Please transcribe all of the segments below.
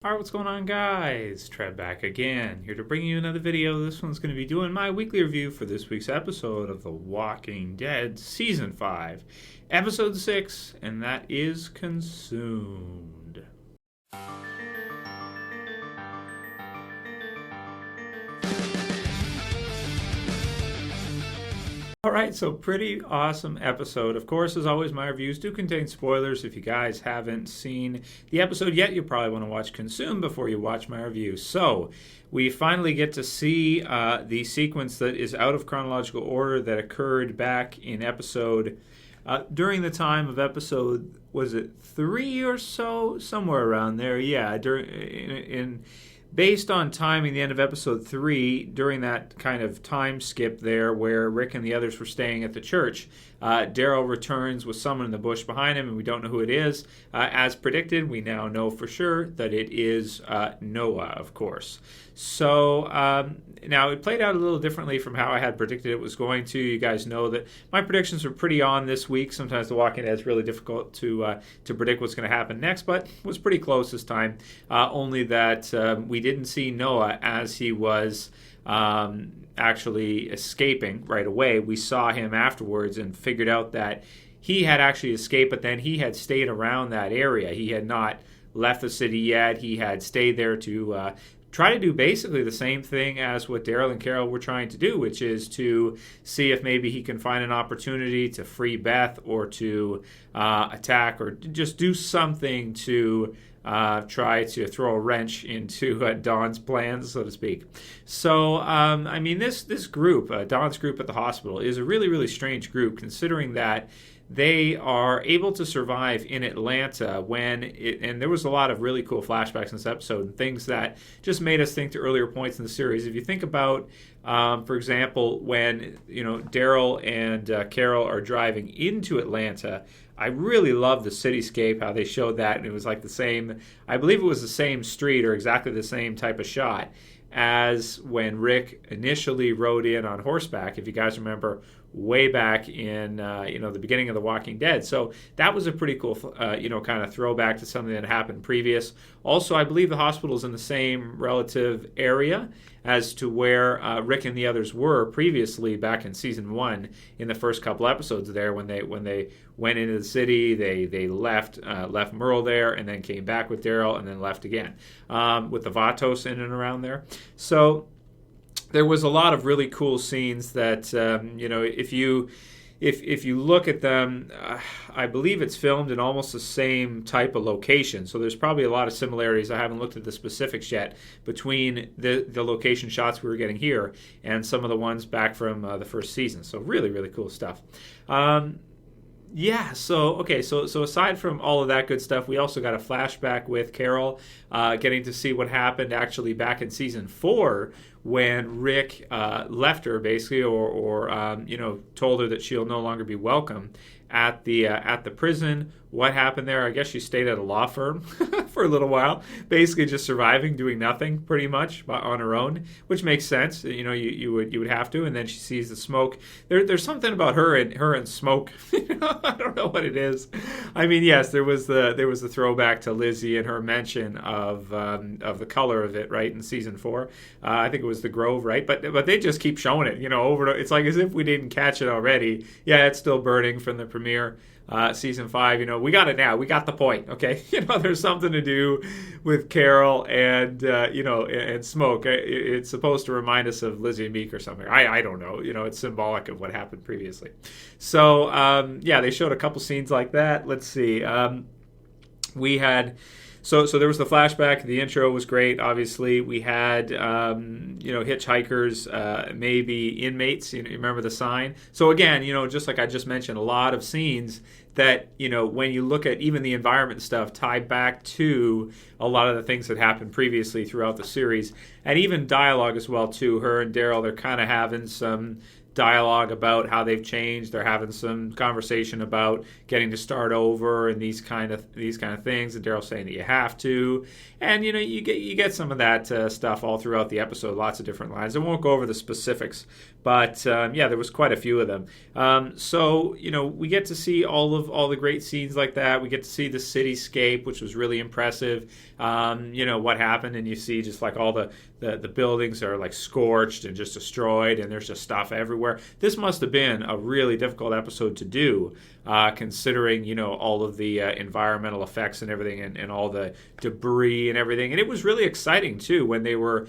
Alright, what's going on, guys? Trev back again, here to bring you another video. This one's going to be doing my weekly review for this week's episode of The Walking Dead Season 5, Episode 6, and that is Consumed. Alright, so pretty awesome episode. Of course, as always, my reviews do contain spoilers. If you guys haven't seen the episode yet, you'll probably want to watch Consume before you watch my review. So, we finally get to see the sequence that is out of chronological order that occurred back in episode, during the time of episode, was it 3 or so? Somewhere around there, yeah, based on timing, the end of episode 3, during that kind of time skip there where Rick and the others were staying at the church, Daryl returns with someone in the bush behind him, and we don't know who it is. As predicted, we now know for sure that it is Noah, of course. So now it played out a little differently from how I had predicted it was going to. You guys know that my predictions were pretty on this week. Sometimes The Walking Dead is really difficult to predict what's going to happen next, but it was pretty close this time. Only that we didn't see Noah as he was actually escaping right away. We saw him afterwards and figured out that he had actually escaped, but then he had stayed around that area. He had not left the city yet. He had stayed there to try to do basically the same thing as what Daryl and Carol were trying to do, which is to see if maybe he can find an opportunity to free Beth or to attack or just do something to try to throw a wrench into Dawn's plans, so to speak. So, I mean, this group, Dawn's group at the hospital, is a really, really strange group, considering that they are able to survive in Atlanta and there was a lot of really cool flashbacks in this episode and things that just made us think to earlier points in the series. If you think about, for example, when Daryl and Carol are driving into Atlanta, I really love the cityscape, how they showed that, and it was like the same, I believe it was the same street or exactly the same type of shot as when Rick initially rode in on horseback, if you guys remember, way back in the beginning of The Walking Dead. So that was a pretty cool kind of throwback to something that happened previous. Also, I believe the hospital is in the same relative area as to where Rick and the others were previously back in season 1 in the first couple episodes there when they went into the city. They left Merle there and then came back with Daryl and then left again with the Vatos in and around there. So there was a lot of really cool scenes that if you look at them, I believe it's filmed in almost the same type of location. So there's probably a lot of similarities. I haven't looked at the specifics yet between the location shots we were getting here and some of the ones back from the first season. So really, really cool stuff. Yeah, so aside from all of that good stuff, we also got a flashback with Carol getting to see what happened actually back in season 4 when Rick left her basically or told her that she'll no longer be welcome at the prison. What happened there? I guess she stayed at a law firm for a little while, basically just surviving, doing nothing pretty much on her own, which makes sense. You would have to. And then she sees the smoke. There's something about her and smoke. I don't know what it is. I mean, yes, there was the throwback to Lizzie and her mention of the color of it, right, in season 4. I think it was the Grove, right? But they just keep showing it, over. It's like as if we didn't catch it already. Yeah, it's still burning from the premiere. Season 5, we got it now. We got the point, okay? There's something to do with Carol and, and smoke. It's supposed to remind us of Lizzie and Meek or something. I don't know. It's symbolic of what happened previously. So, they showed a couple scenes like that. Let's see. We had... So there was the flashback. The intro was great. Obviously, we had hitchhikers, maybe inmates. You remember the sign. So again, just like I just mentioned, a lot of scenes that when you look at even the environment stuff, tie back to a lot of the things that happened previously throughout the series, and even dialogue as well too. Her and Daryl, they're kind of having some dialogue about how they've changed. They're having some conversation about getting to start over and these kind of things. And Daryl's saying that you have to, and you get some of that stuff all throughout the episode. Lots of different lines. I won't go over the specifics, but there was quite a few of them. So we get to see all the great scenes like that. We get to see the cityscape, which was really impressive. What happened, and you see just like all the buildings are like scorched and just destroyed, and there's just stuff everywhere. This must have been a really difficult episode to do, considering all of the environmental effects and everything, and all the debris and everything. And it was really exciting too when they were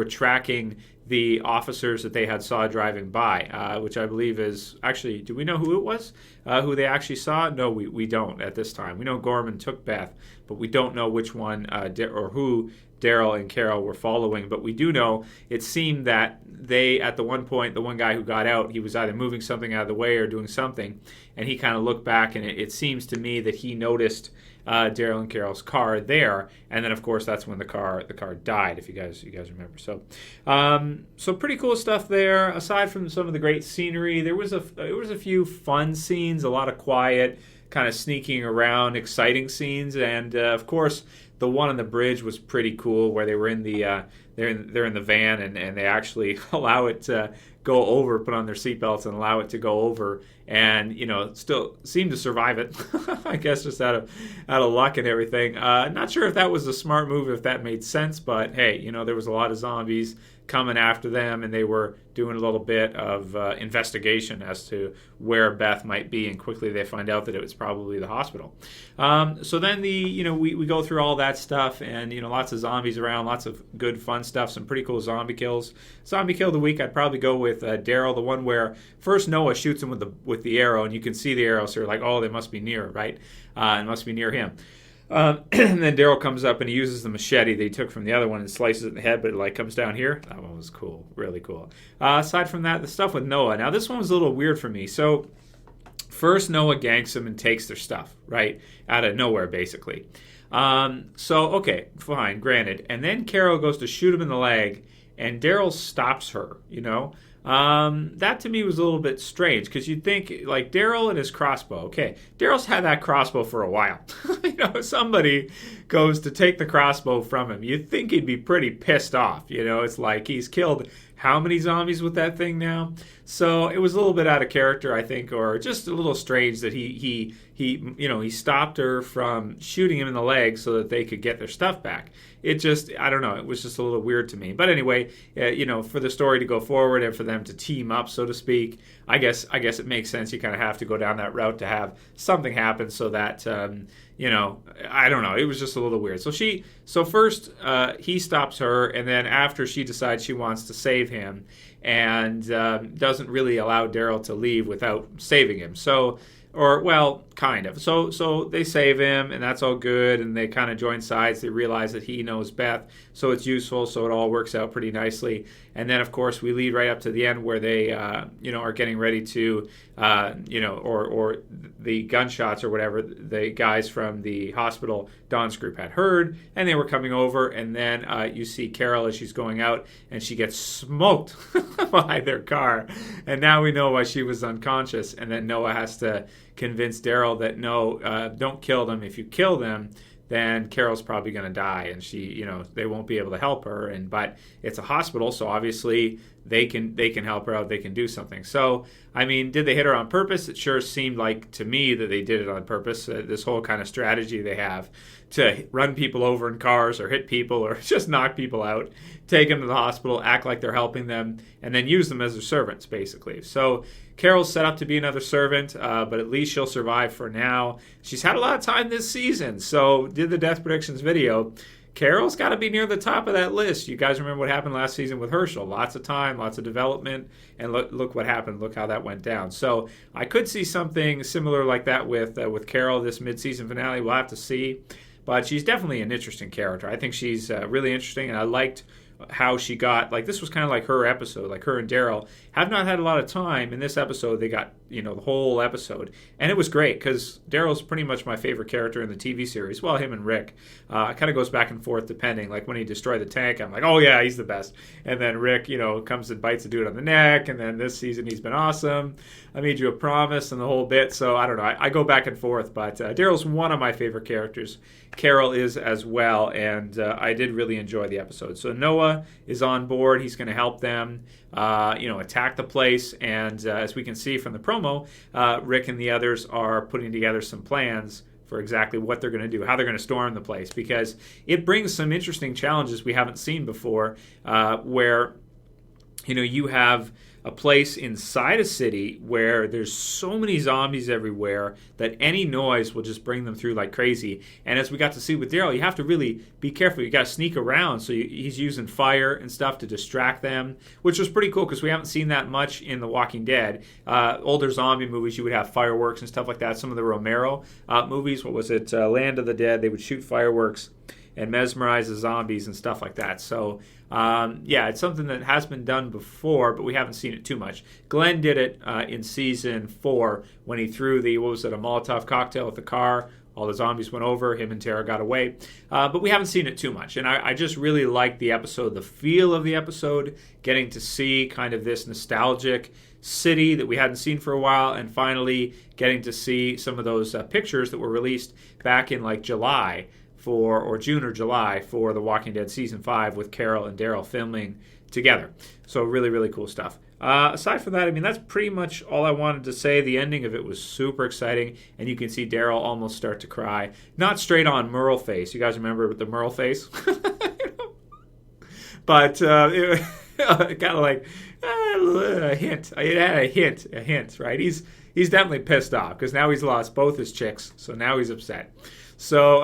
tracking the officers that they had saw driving by, which I believe is actually, do we know who it was? Who they actually saw? No, we don't at this time. We know Gorman took Beth, but we don't know which one or who Daryl and Carol were following. But we do know it seemed that they, at the one point, the one guy who got out, he was either moving something out of the way or doing something, and he kind of looked back, and it seems to me that he noticed Daryl and Carol's car there, and then of course that's when the car died. If you guys remember, so pretty cool stuff there. Aside from some of the great scenery, there was a few fun scenes, a lot of quiet, kind of sneaking around, exciting scenes, and of course the one on the bridge was pretty cool, where they were in the they're in the van, and they actually allow it to go over, put on their seatbelts and allow it to go over, and still seem to survive it. I guess just out of luck and everything. Not sure if that was a smart move, if that made sense, but hey, there was a lot of zombies coming after them, and they were doing a little bit of investigation as to where Beth might be, and quickly they find out that it was probably the hospital. So then we go through all that stuff, and lots of zombies around, lots of good fun stuff, some pretty cool zombie kills. Zombie kill of the week, I'd probably go with Daryl, the one where first Noah shoots him with the arrow, and you can see the arrow, so you're like, oh, they must be near, right? It must be near him. And then Daryl comes up and he uses the machete that he took from the other one and slices it in the head, but it comes down here. That one was cool, really cool. Aside from that, the stuff with Noah. Now this one was a little weird for me. So first Noah ganks him and takes their stuff, right? Out of nowhere, basically. So, okay, fine, granted. And then Carol goes to shoot him in the leg, and Daryl stops her, That to me was a little bit strange, because you'd think, like, Daryl and his crossbow. Okay, Daryl's had that crossbow for a while. If somebody goes to take the crossbow from him, you'd think he'd be pretty pissed off. It's like he's killed how many zombies with that thing now? So it was a little bit out of character, I think, or just a little strange that he stopped her from shooting him in the leg so that they could get their stuff back. It just, I don't know, it was just a little weird to me. But anyway, for the story to go forward and for them to team up, so to speak, I guess it makes sense. You kind of have to go down that route to have something happen so that, I don't know. It was just a little weird. So first he stops her, and then after she decides she wants to save him, and doesn't really allow Daryl to leave without saving him. Kind of. So they save him, and that's all good, and they kind of join sides. They realize that he knows Beth, so it's useful, so it all works out pretty nicely. And then, of course, we lead right up to the end where they, are getting ready to, or the gunshots or whatever, the guys from the hospital, Don's group, had heard, and they were coming over, and then you see Carol as she's going out, and she gets smoked by their car. And now we know why she was unconscious, and then Noah has to convince Daryl that no, don't kill them. If you kill them, then Carol's probably going to die, and she, they won't be able to help her. But it's a hospital, so obviously they can help her out. They can do something. So, I mean, did they hit her on purpose? It sure seemed like to me that they did it on purpose. This whole kind of strategy they have to run people over in cars or hit people or just knock people out, take them to the hospital, act like they're helping them, and then use them as their servants, basically. So Carol's set up to be another servant, but at least she'll survive for now. She's had a lot of time this season, so did the Death Predictions video. Carol's got to be near the top of that list. You guys remember what happened last season with Herschel. Lots of time, lots of development, and look what happened. Look how that went down. So I could see something similar like that with Carol this mid-season finale. We'll have to see. But she's definitely an interesting character. I think she's really interesting, and I liked how she got, this was kind of like her episode, like her and Daryl have not had a lot of time. In this episode, they got the whole episode, and it was great because Daryl's pretty much my favorite character in the TV series. Well, him and Rick, kind of goes back and forth depending. Like when he destroyed the tank, I'm like, oh yeah, he's the best. And then Rick, comes and bites the dude on the neck. And then this season he's been awesome. I made you a promise and the whole bit. So I don't know. I go back and forth, but Daryl's one of my favorite characters. Carol is as well, and I did really enjoy the episode. So Noah is on board. He's going to help them, attack the place. And as we can see from the promo, Rick and the others are putting together some plans for exactly what they're going to do, how they're going to storm the place, because it brings some interesting challenges we haven't seen before, where you have a place inside a city where there's so many zombies everywhere that any noise will just bring them through like crazy. And as we got to see with Daryl, you have to really be careful. You got to sneak around. So he's using fire and stuff to distract them, which was pretty cool because we haven't seen that much in The Walking Dead. Older zombie movies, you would have fireworks and stuff like that. Some of the Romero movies, what was it, Land of the Dead, they would shoot fireworks and mesmerize the zombies and stuff like that. So, it's something that has been done before, but we haven't seen it too much. Glenn did it in season 4 when he threw a Molotov cocktail at the car. All the zombies went over. Him and Tara got away. But we haven't seen it too much. And I just really liked the episode, the feel of the episode, getting to see kind of this nostalgic city that we hadn't seen for a while, and finally getting to see some of those pictures that were released back in like July or June or July for The Walking Dead Season 5 with Carol and Daryl filming together. So really, really cool stuff. Aside from that, that's pretty much all I wanted to say. The ending of it was super exciting, and you can see Daryl almost start to cry. Not straight on Merle face. You guys remember the Merle face? But it kind of like a hint. It had a hint, right? He's definitely pissed off because now he's lost both his chicks, so now he's upset. So,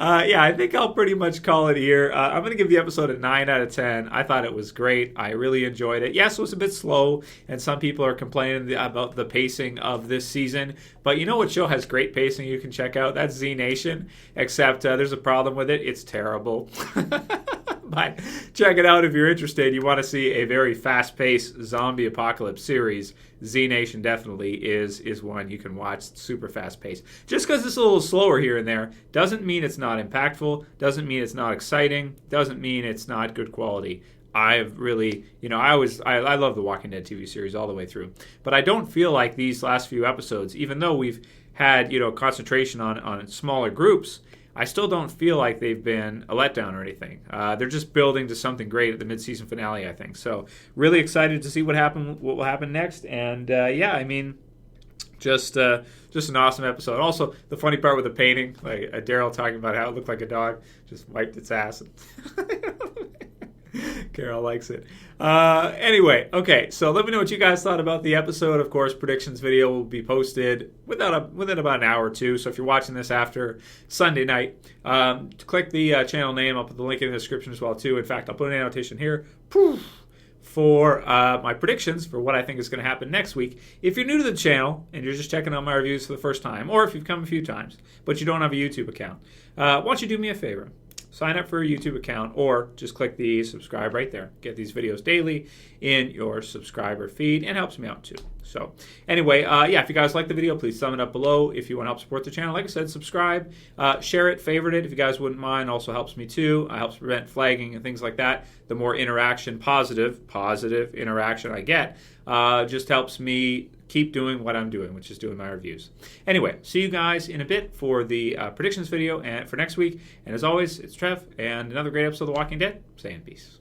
I think I'll pretty much call it here. I'm going to give the episode a 9 out of 10. I thought it was great. I really enjoyed it. Yes, it was a bit slow, and some people are complaining about the pacing of this season. But you know what show has great pacing you can check out? That's Z Nation, except there's a problem with it. It's terrible. But check it out if you're interested. You want to see a very fast-paced zombie apocalypse series. Z Nation definitely is one you can watch. It's super fast-paced. Just because it's a little slower here and there doesn't mean it's not impactful, doesn't mean it's not exciting, doesn't mean it's not good quality. I've really, I love the Walking Dead TV series all the way through. But I don't feel like these last few episodes, even though we've had, concentration on smaller groups, I still don't feel like they've been a letdown or anything. They're just building to something great at the mid-season finale, I think. So really excited to see what will happen next. And just an awesome episode. Also, the funny part with the painting, like Daryl talking about how it looked like a dog, just wiped its ass. Carol likes it. Anyway, okay, so let me know what you guys thought about the episode. Of course, predictions video will be posted within about an hour or two. So if you're watching this after Sunday night, click the channel name. I'll put the link in the description as well, too. In fact, I'll put an annotation here for my predictions for what I think is going to happen next week. If you're new to the channel and you're just checking out my reviews for the first time, or if you've come a few times, but you don't have a YouTube account, why don't you do me a favor? Sign up for a YouTube account, or just click the subscribe right there. Get these videos daily in your subscriber feed, and it helps me out too. So anyway, if you guys like the video, please thumb it up below. If you want to help support the channel, like I said, subscribe, share it, favorite it if you guys wouldn't mind. Also helps me too. It helps prevent flagging and things like that. The more interaction, positive interaction I get, just helps me keep doing what I'm doing, which is doing my reviews. Anyway, see you guys in a bit for the predictions video and for next week. And as always, it's Trev and another great episode of The Walking Dead. Saying peace.